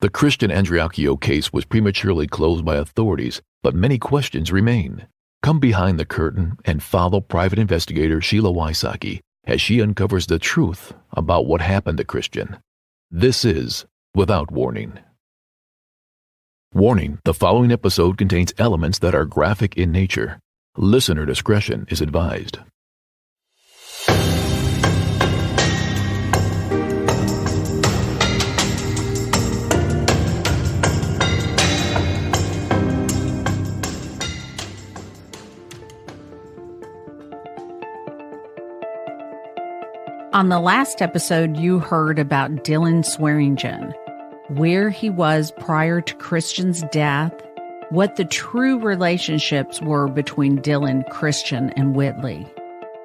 The Christian Andriacchio case was prematurely closed by authorities, but many questions remain. Come behind the curtain and follow private investigator Sheila Wysocki as she uncovers the truth about what happened to Christian. This is Without Warning. Warning: the following episode contains elements that are graphic in nature. Listener discretion is advised. On the last episode, you heard about Dylan Swearingen, where he was prior to Christian's death, what the true relationships were between Dylan, Christian, and Whitley.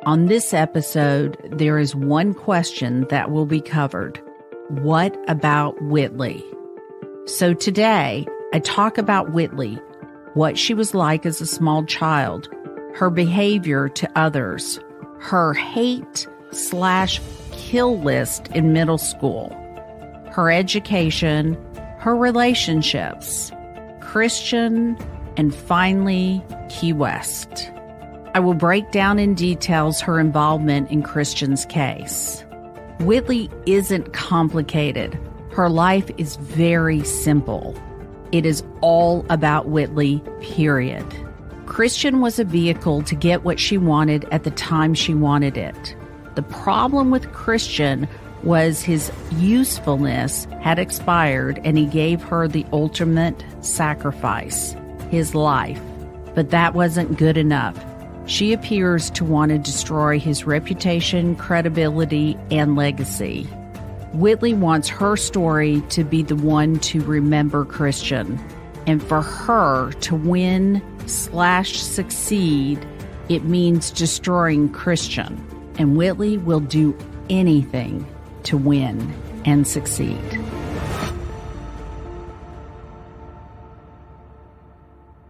On this episode, there is one question that will be covered. What about Whitley? So today, I talk about Whitley, what she was like as a small child, her behavior to others, her hate/kill list in middle school, her education, her relationships, Christian, and finally, Key West. I will break down in details her involvement in Christian's case. Whitley isn't complicated. Her life is very simple. It is all about Whitley, period. Christian was a vehicle to get what she wanted at the time she wanted it. The problem with Christian was his usefulness had expired and he gave her the ultimate sacrifice, his life. But that wasn't good enough. She appears to want to destroy his reputation, credibility, and legacy. Whitley wants her story to be the one to remember Christian. And for her to win/succeed, it means destroying Christian. And Whitley will do anything to win and succeed.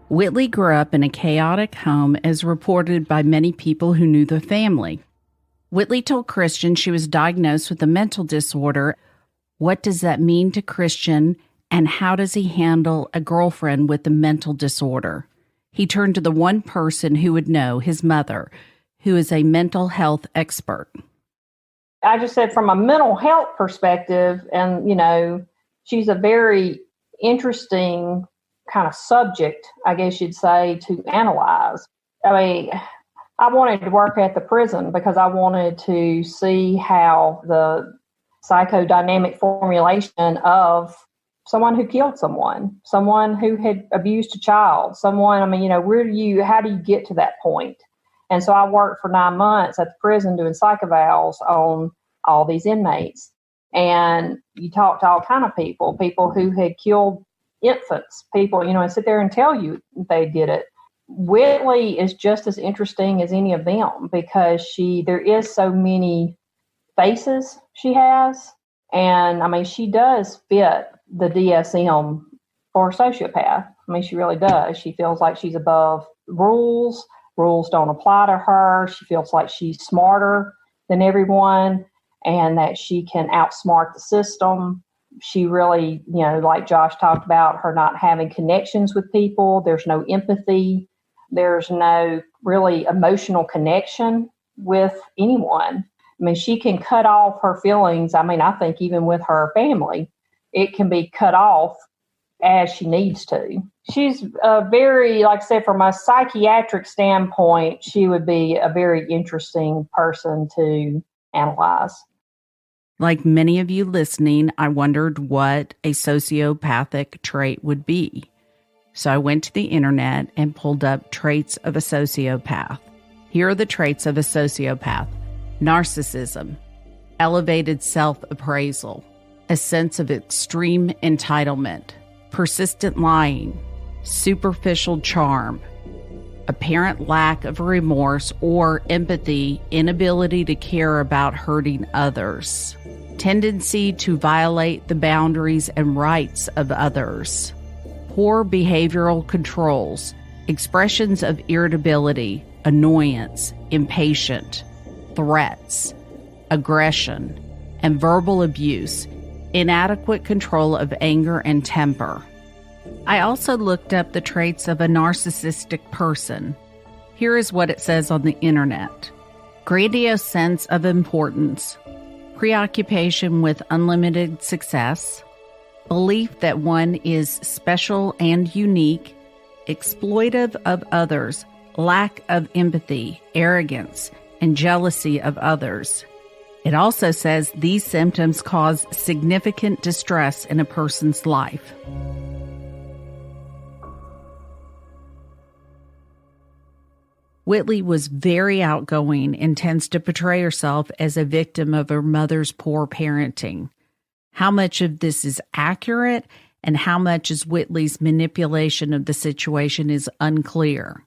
Whitley grew up in a chaotic home as reported by many people who knew the family. Whitley told Christian she was diagnosed with a mental disorder. What does that mean to Christian, and how does he handle a girlfriend with a mental disorder? He turned to the one person who would know, his mother, who is a mental health expert. I just said from a mental health perspective, and, she's a very interesting kind of subject, I guess you'd say, to analyze. I mean, I wanted to work at the prison because I wanted to see how the psychodynamic formulation of someone who killed someone who had abused a child, how do you get to that point? And so I worked for 9 months at the prison doing psych evals on all these inmates. And you talk to all kind of people who had killed infants, and sit there and tell you they did it. Whitley is just as interesting as any of them because there is so many faces she has. And she does fit the DSM for a sociopath. She really does. She feels like she's above rules. Rules don't apply to her. She feels like she's smarter than everyone and that she can outsmart the system. She really, like Josh talked about, her not having connections with people. There's no empathy. There's no really emotional connection with anyone. She can cut off her feelings. I think even with her family, it can be cut off as she needs to. She's a very, like I said, from a psychiatric standpoint, she would be a very interesting person to analyze. Like many of you listening, I wondered what a sociopathic trait would be. So I went to the internet and pulled up traits of a sociopath. Here are the traits of a sociopath: narcissism, elevated self-appraisal, a sense of extreme entitlement, persistent lying, superficial charm, apparent lack of remorse or empathy, inability to care about hurting others, tendency to violate the boundaries and rights of others, poor behavioral controls, expressions of irritability, annoyance, impatient, threats, aggression, and verbal abuse, inadequate control of anger and temper. I also looked up the traits of a narcissistic person. Here is what it says on the internet. Grandiose sense of importance, preoccupation with unlimited success, belief that one is special and unique, exploitive of others, lack of empathy, arrogance, and jealousy of others. It also says these symptoms cause significant distress in a person's life. Whitley was very outgoing and tends to portray herself as a victim of her mother's poor parenting. How much of this is accurate and how much is Whitley's manipulation of the situation is unclear.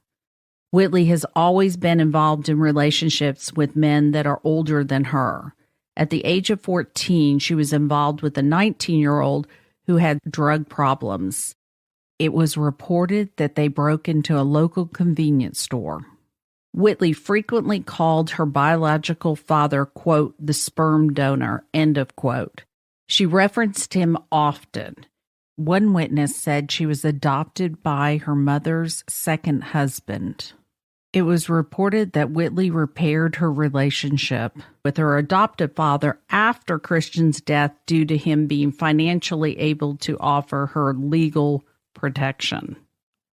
Whitley has always been involved in relationships with men that are older than her. At the age of 14, she was involved with a 19-year-old who had drug problems. It was reported that they broke into a local convenience store. Whitley frequently called her biological father, quote, the sperm donor, end of quote. She referenced him often. One witness said she was adopted by her mother's second husband. It was reported that Whitley repaired her relationship with her adoptive father after Christian's death due to him being financially able to offer her legal protection.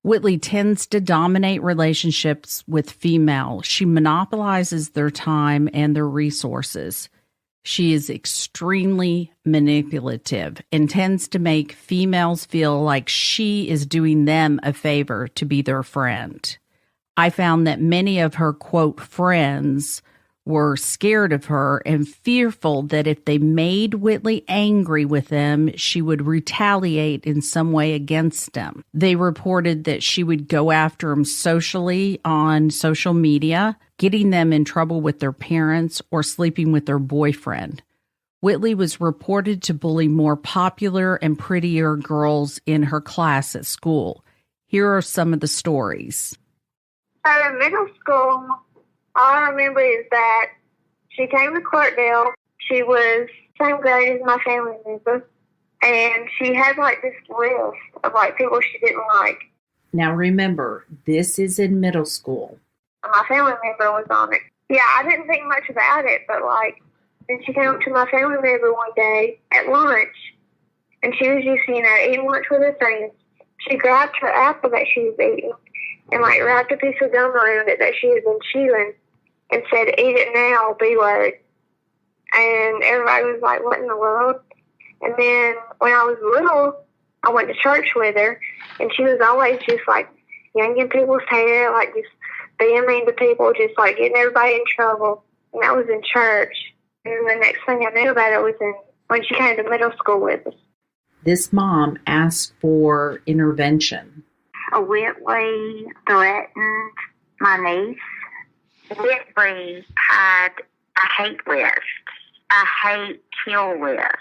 Whitley tends to dominate relationships with females. She monopolizes their time and their resources. She is extremely manipulative and tends to make females feel like she is doing them a favor to be their friend. I found that many of her, quote, friends were scared of her and fearful that if they made Whitley angry with them, she would retaliate in some way against them. They reported that she would go after them socially on social media, getting them in trouble with their parents or sleeping with their boyfriend. Whitley was reported to bully more popular and prettier girls in her class at school. Here are some of the stories. So in middle school, all I remember is that she came to Clarkdale. She was same grade as my family member. And she had like this list of like people she didn't like. Now remember, this is in middle school. My family member was on it. Yeah, I didn't think much about it, but like, then she came up to my family member one day at lunch, and she was just, eating lunch with her friends. She grabbed her apple that she was eating and like wrapped a piece of gum around it that she had been chewing and said, "Eat it now, B-word." And everybody was like, "What in the world?" And then when I was little, I went to church with her, and she was always just like yanking people's hair, like just being mean to people, just like getting everybody in trouble. And that was in church. And the next thing I knew about it was when she came to middle school with us. This mom asked for intervention. Whitley threatened my niece. Whitley had a hate list, a hate kill list.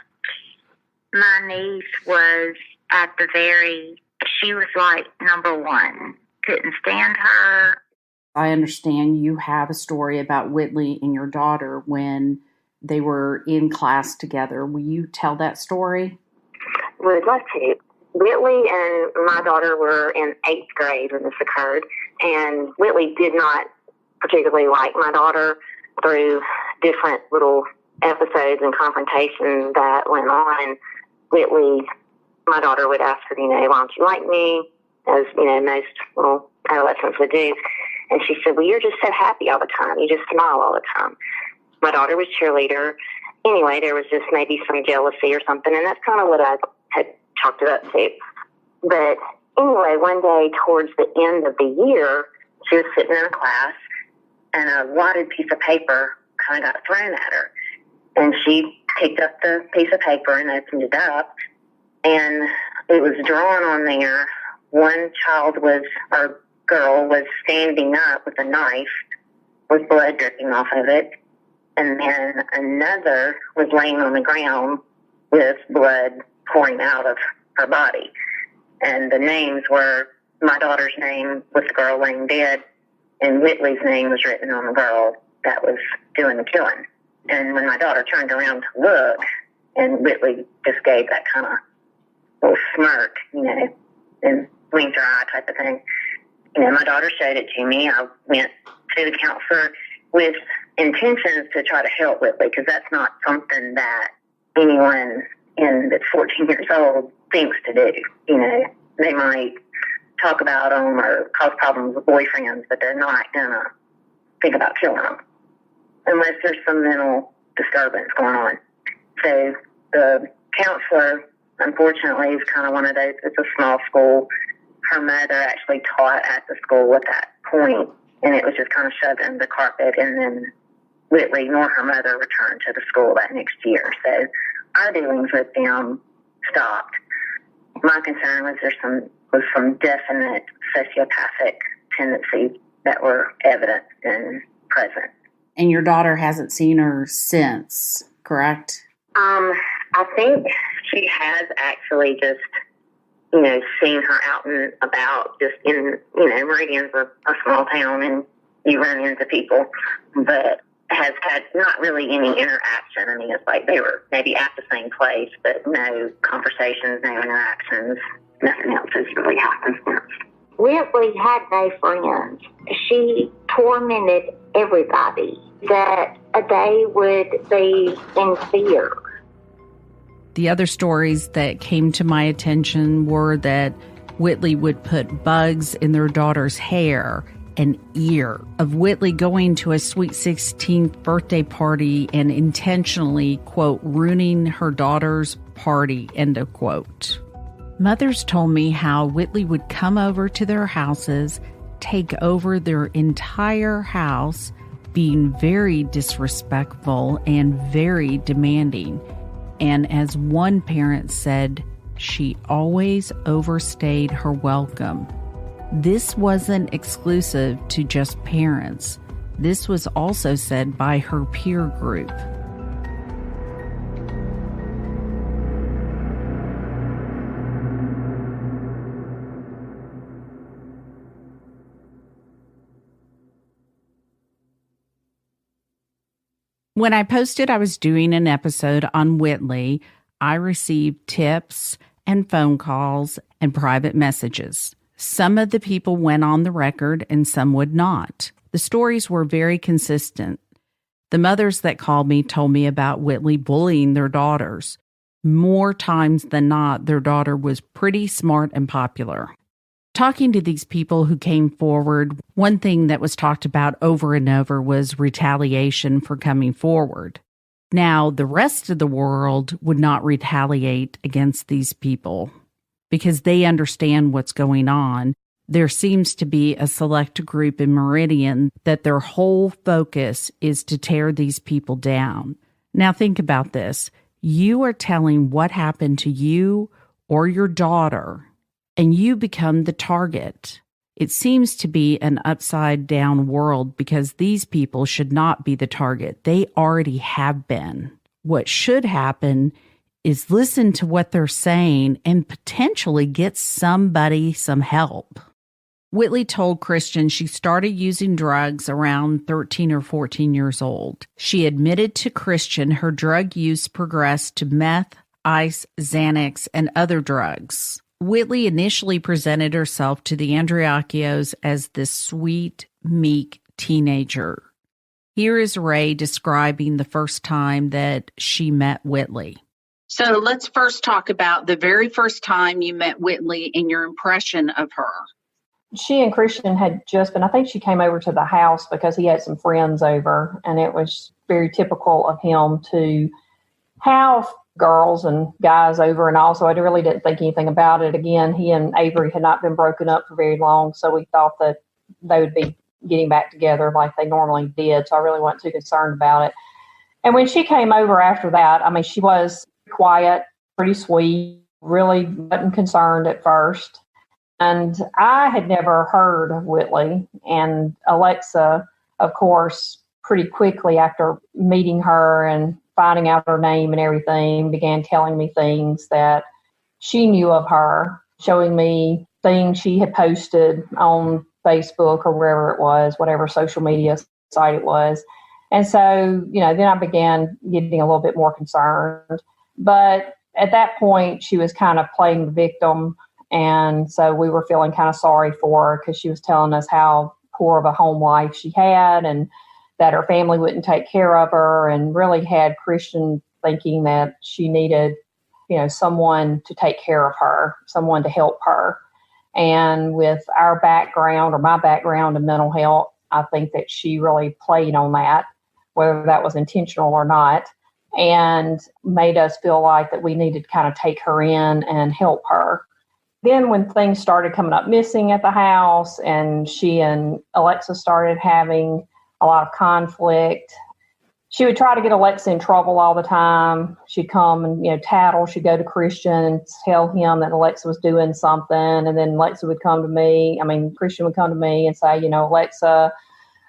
My niece was she was like number one. Couldn't stand her. I understand you have a story about Whitley and your daughter when they were in class together. Will you tell that story? Would love to. Whitley and my daughter were in 8th grade when this occurred, and Whitley did not particularly like my daughter through different little episodes and confrontations that went on. My daughter would ask her, why don't you like me? As, most little adolescents would do. And she said, well, you're just so happy all the time. You just smile all the time. My daughter was cheerleader. Anyway, there was just maybe some jealousy or something, and that's kind of what I had chalked it up to. But anyway, one day towards the end of the year, she was sitting in a class, and a wadded piece of paper kind of got thrown at her. And she picked up the piece of paper and opened it up, and it was drawn on there. One girl was standing up with a knife with blood dripping off of it, and then another was laying on the ground with blood pouring out of her body. And the names were my daughter's name with the girl laying dead, and Whitley's name was written on the girl that was doing the killing. And when my daughter turned around to look, And Whitley just gave that kind of little smirk, and winked her eye type of thing. My daughter showed it to me. I went to the counselor with intentions to try to help Whitley, because that's not something that anyone that's 14 years old thinks to do. They might talk about them or cause problems with boyfriends, but they're not going to think about killing them unless there's some mental disturbance going on. So the counselor, unfortunately, is kind of one of those. It's a small school. Her mother actually taught at the school at that point, and it was just kind of shoved under the carpet. And then Whitley nor her mother returned to the school that next year. So our dealings with them stopped. My concern was some definite sociopathic tendencies that were evident and present. And your daughter hasn't seen her since, correct? I think she has actually just, seen her out and about, just in, Meridian's a small town and you run into people, but has had not really any interaction. I mean, it's like they were maybe at the same place, but no conversations, no interactions, nothing else has really happened since. Whitley had no friends. She tormented everybody that they would be in fear. The other stories that came to my attention were that Whitley would put bugs in their daughter's hair and ear, of Whitley going to a sweet 16th birthday party and intentionally, quote, ruining her daughter's party, end of quote. Mothers told me how Whitley would come over to their houses, take over their entire house, being very disrespectful and very demanding. And as one parent said, she always overstayed her welcome. This wasn't exclusive to just parents. This was also said by her peer group. When I posted I was doing an episode on Whitley, I received tips and phone calls and private messages. Some of the people went on the record and some would not. The stories were very consistent. The mothers that called me told me about Whitley bullying their daughters. More times than not, their daughter was pretty smart and popular. Talking to these people who came forward, one thing that was talked about over and over was retaliation for coming forward. Now, the rest of the world would not retaliate against these people because they understand what's going on. There seems to be a select group in Meridian that their whole focus is to tear these people down. Now, think about this. You are telling what happened to you or your daughter, and you become the target. It seems to be an upside down world because these people should not be the target. They already have been. What should happen is listen to what they're saying and potentially get somebody some help. Whitley told Christian she started using drugs around 13 or 14 years old. She admitted to Christian her drug use progressed to meth, ice, Xanax, and other drugs. Whitley initially presented herself to the Andreacchios as this sweet, meek teenager. Here is Ray describing the first time that she met Whitley. So let's first talk about the very first time you met Whitley and your impression of her. She and Christian had just been, I think she came over to the house because he had some friends over, and it was very typical of him to have girls and guys over. And also, I really didn't think anything about it. Again, he and Avery had not been broken up for very long, so we thought that they would be getting back together like they normally did. So I really wasn't too concerned about it. And when she came over after that, I mean, she was quiet, pretty sweet, really wasn't concerned at first. And I had never heard of Whitley. And Alexa, of course, pretty quickly after meeting her and finding out her name and everything, began telling me things that she knew of her, showing me things she had posted on Facebook or wherever it was, whatever social media site it was. And so, then I began getting a little bit more concerned. But at that point, she was kind of playing the victim. And so we were feeling kind of sorry for her because she was telling us how poor of a home life she had and that her family wouldn't take care of her, and really had Christian thinking that she needed, someone to take care of her, someone to help her. And with our background, or my background in mental health, I think that she really played on that, whether that was intentional or not, and made us feel like that we needed to kind of take her in and help her. Then when things started coming up missing at the house, and she and Alexa started having a lot of conflict, she would try to get Alexa in trouble all the time. She'd come and, tattle. She'd go to Christian and tell him that Alexa was doing something. And then Alexa would come to me. Christian would come to me and say, Alexa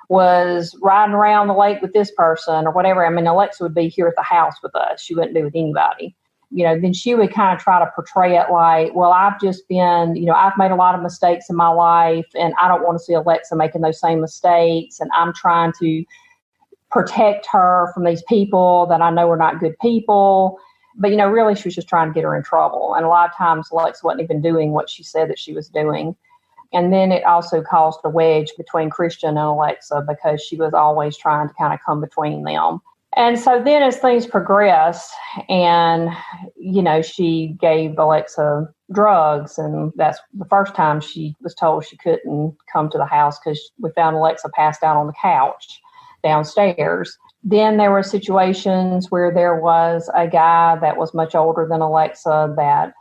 was riding around the lake with this person or whatever. Alexa would be here at the house with us. She wouldn't be with anybody. Then she would kind of try to portray it like, well, I've just been, I've made a lot of mistakes in my life, and I don't want to see Alexa making those same mistakes. And I'm trying to protect her from these people that I know are not good people. But, really, she was just trying to get her in trouble. And a lot of times Alexa wasn't even doing what she said that she was doing. And then it also caused a wedge between Christian and Alexa because she was always trying to kind of come between them. And so then as things progressed and, she gave Alexa drugs, and that's the first time she was told she couldn't come to the house because we found Alexa passed out on the couch downstairs. Then there were situations where there was a guy that was much older than Alexa that,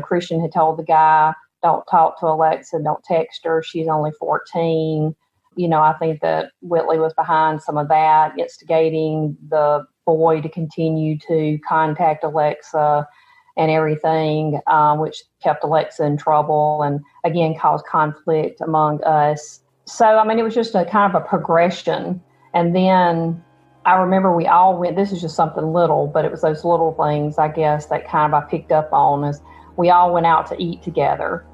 Christian had told the guy, don't talk to Alexa, don't text her, she's only 14. I think that Whitley was behind some of that, instigating the boy to continue to contact Alexa and everything, which kept Alexa in trouble and, again, caused conflict among us. So, it was just a kind of a progression. And then I remember we all went, this is just something little, but it was those little things, I guess, that kind of I picked up on, is we all went out to eat together.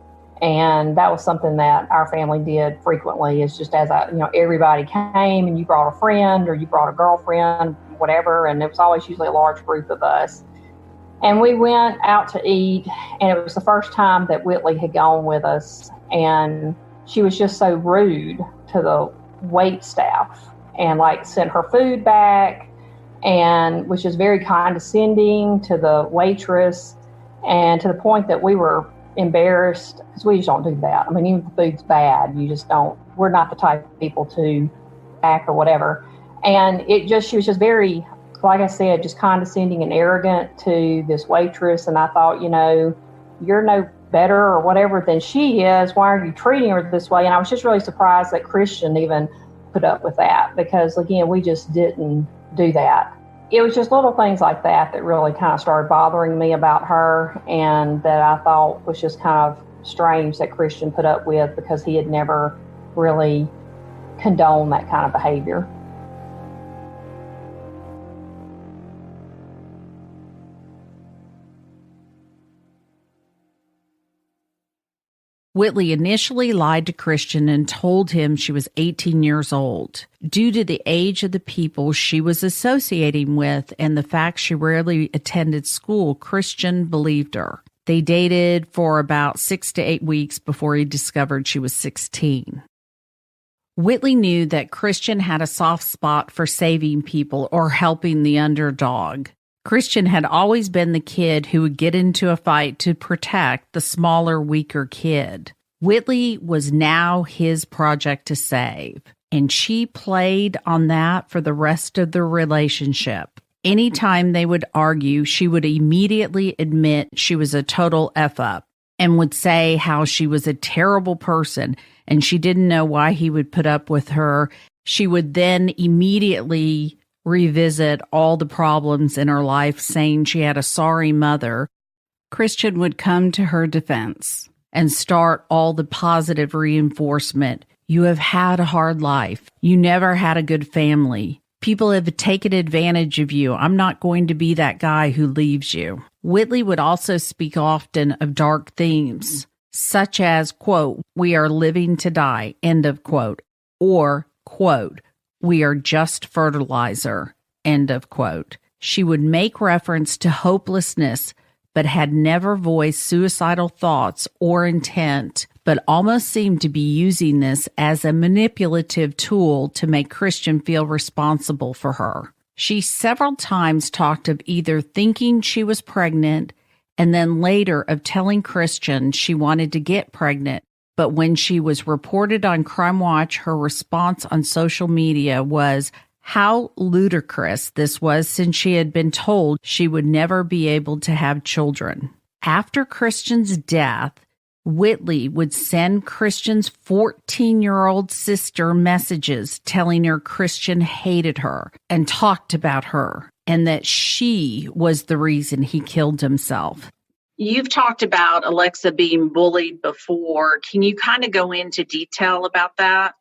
And that was something that our family did frequently, is just as everybody came and you brought a friend or you brought a girlfriend, whatever. And it was always usually a large group of us. And we went out to eat, and it was the first time that Whitley had gone with us. And she was just so rude to the wait staff and sent her food back, and was just very condescending to the waitress, and to the point that we were embarrassed because we just don't do that. Even if the food's bad, you just don't. We're not the type of people to act or whatever. And she was just very, like I said, just condescending and arrogant to this waitress. And I thought, you're no better or whatever than she is. Why are you treating her this way? And I was just really surprised that Christian even put up with that, because again, we just didn't do that. It was just little things like that that really kind of started bothering me about her, and that I thought was just kind of strange that Christian put up with, because he had never really condoned that kind of behavior. Whitley initially lied to Christian and told him she was 18 years old. Due to the age of the people she was associating with and the fact she rarely attended school, Christian believed her. They dated for about 6 to 8 weeks before he discovered she was 16. Whitley knew that Christian had a soft spot for saving people or helping the underdog. Christian had always been the kid who would get into a fight to protect the smaller, weaker kid. Whitley was now his project to save, and she played on that for the rest of the relationship. Anytime they would argue, she would immediately admit she was a total F-up and would say how she was a terrible person and she didn't know why he would put up with her. She would then immediately revisit all the problems in her life, saying she had a sorry mother. Christian would come to her defense and start all the positive reinforcement. You have had a hard life. You never had a good family. People have taken advantage of you. I'm not going to be that guy who leaves you. Whitley would also speak often of dark themes, such as, quote, we are living to die, end of quote, or, quote, we are just fertilizer, end of quote. She would make reference to hopelessness, but had never voiced suicidal thoughts or intent, but almost seemed to be using this as a manipulative tool to make Christian feel responsible for her. She several times talked of either thinking she was pregnant and then later of telling Christian she wanted to get pregnant. But when she was reported on Crime Watch, her response on social media was how ludicrous this was, since she had been told she would never be able to have children. After Christian's death, Whitley would send Christian's 14-year-old sister messages telling her Christian hated her and talked about her and that she was the reason he killed himself. You've talked about Alexa being bullied before. Can you kind of go into detail about that?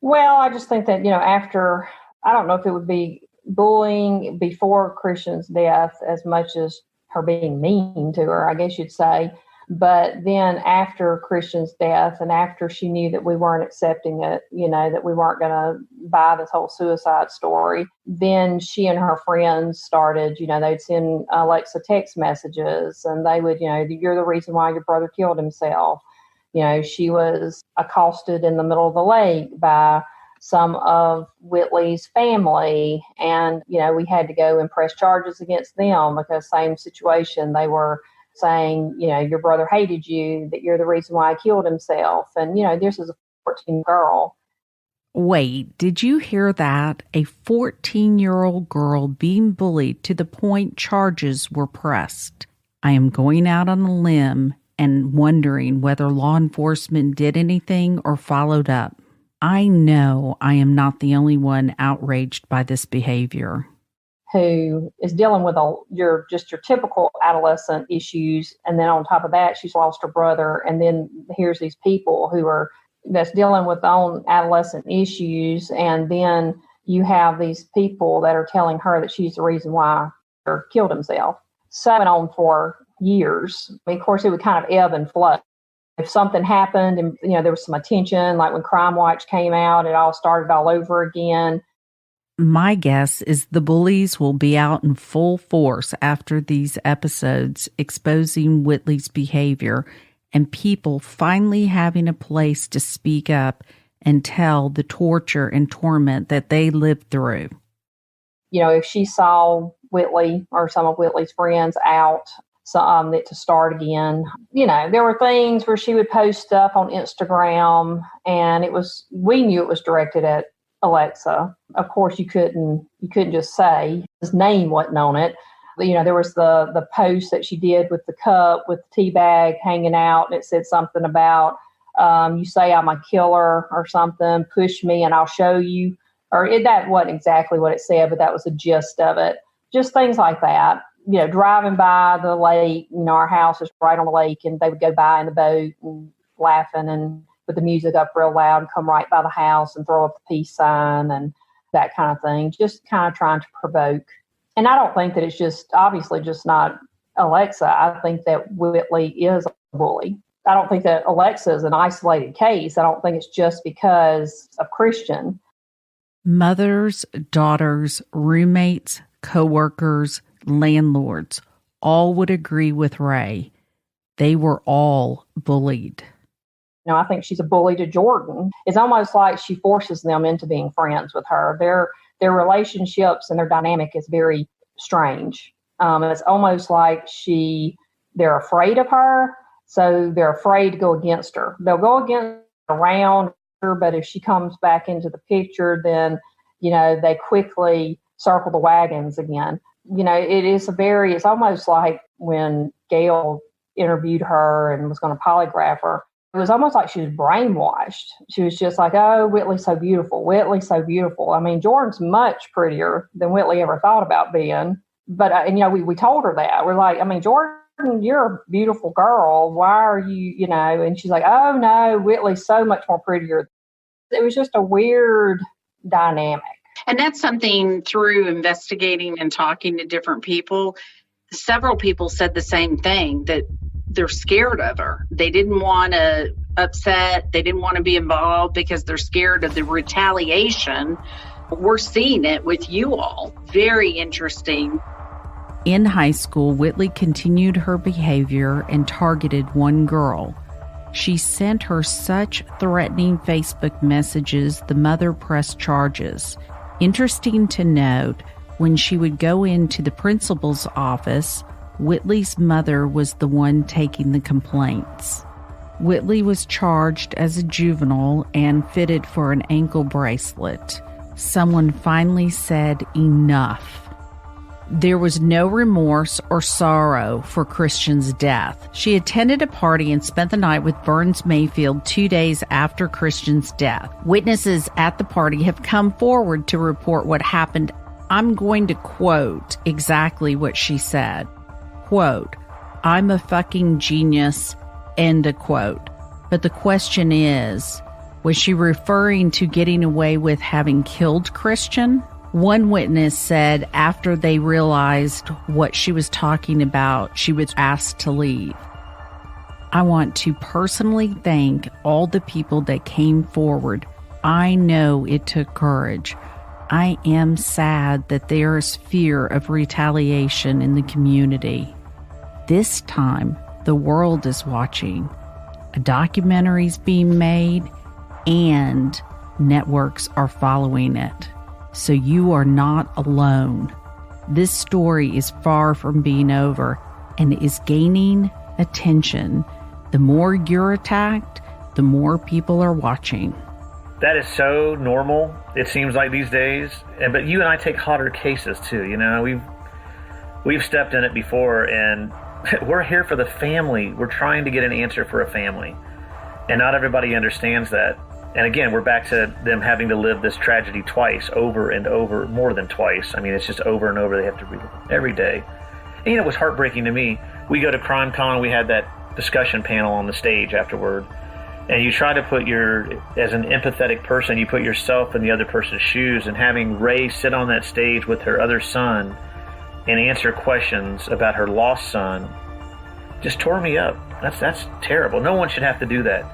Well, I just think that, after, I don't know if it would be bullying before Christian's death as much as her being mean to her, I guess you'd say. But then after Christian's death and after she knew that we weren't accepting it, that we weren't going to buy this whole suicide story, then she and her friends started, they'd send Alexa text messages and they would, you're the reason why your brother killed himself. She was accosted in the middle of the lake by some of Whitley's family. And, we had to go and press charges against them because same situation. They were saying, your brother hated you, that you're the reason why he killed himself. And, this is a 14 girl. Wait, did you hear that? A 14-year-old girl being bullied to the point charges were pressed. I am going out on a limb and wondering whether law enforcement did anything or followed up. I know I am not the only one outraged by this behavior. Who is dealing with your typical adolescent issues, and then on top of that, she's lost her brother, and then here's these people that's dealing with their own adolescent issues, and then you have these people that are telling her that she's the reason why he killed himself. So it went on for years. Of course, it would kind of ebb and flow. If something happened, and there was some attention, like when Crime Watch came out, it all started all over again. My guess is the bullies will be out in full force after these episodes exposing Whitley's behavior and people finally having a place to speak up and tell the torture and torment that they lived through. If she saw Whitley or some of Whitley's friends out to start again, there were things where she would post stuff on Instagram and we knew it was directed at Alexa. Of course, you couldn't just say his name wasn't on it. There was the post that she did with the cup with the tea bag hanging out, and it said something about you say I'm a killer or something, push me and I'll show you. That wasn't exactly what it said, but that was the gist of it. Just things like that. Driving by the lake, our house is right on the lake, and they would go by in the boat and laughing and with the music up real loud and come right by the house and throw up the peace sign and that kind of thing, just kind of trying to provoke. And I don't think that it's obviously just not Alexa. I think that Whitley is a bully. I don't think that Alexa is an isolated case. I don't think it's just because of Christian. Mothers, daughters, roommates, coworkers, landlords all would agree with Ray. They were all bullied. I think she's a bully to Jordan. It's almost like she forces them into being friends with her. Their relationships and their dynamic is very strange. It's almost like they're afraid of her, so they're afraid to go against her. They'll go against around her, but if she comes back into the picture, then, they quickly circle the wagons again. It's almost like when Gail interviewed her and was going to polygraph her, it was almost like she was brainwashed. She was just like, oh, Whitley's so beautiful. Whitley's so beautiful. I mean, Jordan's much prettier than Whitley ever thought about being. But, we told her that. We're like, I mean, Jordan, you're a beautiful girl. Why are you, and she's like, oh, no, Whitley's so much more prettier. It was just a weird dynamic. And that's something through investigating and talking to different people. Several people said the same thing, that they're scared of her. They didn't want to upset. They didn't want to be involved because they're scared of the retaliation We're seeing it with you all. Very interesting. In high school, Whitley continued her behavior and targeted one girl. She sent her such threatening Facebook messages, the mother pressed charges. Interesting to note, when she would go into the principal's office, Whitley's mother was the one taking the complaints. Whitley was charged as a juvenile and fitted for an ankle bracelet. Someone finally said enough. There was no remorse or sorrow for Christian's death. She attended a party and spent the night with Burns Mayfield 2 days after Christian's death. Witnesses at the party have come forward to report what happened. I'm going to quote exactly what she said. Quote, "I'm a fucking genius," end of quote. But the question is, was she referring to getting away with having killed Christian? One witness said after they realized what she was talking about, she was asked to leave. I want to personally thank all the people that came forward. I know it took courage. I am sad that there is fear of retaliation in the community. This time, the world is watching. A documentary is being made, and networks are following it. So you are not alone. This story is far from being over and is gaining attention. The more you're attacked, the more people are watching. That is so normal, it seems like these days. But you and I take hotter cases too. You know, we've stepped in it before, and we're here for the family. We're trying to get an answer for a family. And not everybody understands that. And again, we're back to them having to live this tragedy twice, over and over, more than twice. I mean, it's just over and over. They have to relive it every day. And, you know, it was heartbreaking to me. We go to CrimeCon, we had that discussion panel on the stage afterward. And you try to put as an empathetic person, you put yourself in the other person's shoes, and having Ray sit on that stage with her other son and answer questions about her lost son just tore me up. That's terrible. No one should have to do that.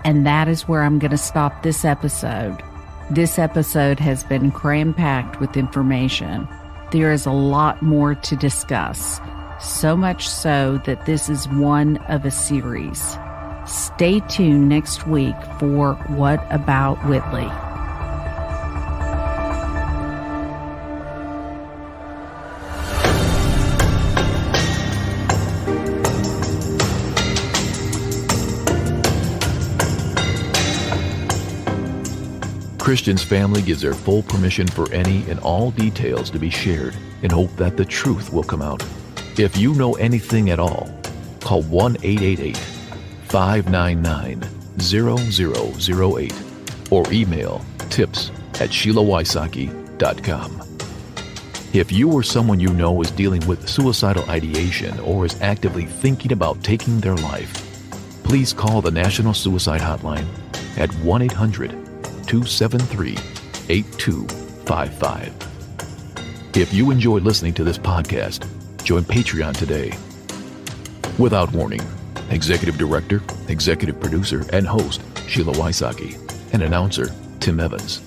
And that is where I'm going to stop this episode. This episode has been cram-packed with information. There is a lot more to discuss, so much so that this is one of a series. Stay tuned next week for What About Whitley? Christian's family gives their full permission for any and all details to be shared in hope that the truth will come out. If you know anything at all, call 1-888-599-0008 or email tips@SheilaWysocki.com. If you or someone you know is dealing with suicidal ideation or is actively thinking about taking their life, please call the National Suicide Hotline at 1-800-273-8255. If you enjoyed listening to this podcast, join Patreon today. Without Warning, Executive Director, Executive Producer, and Host Sheila Wysocki, and Announcer Tim Evans.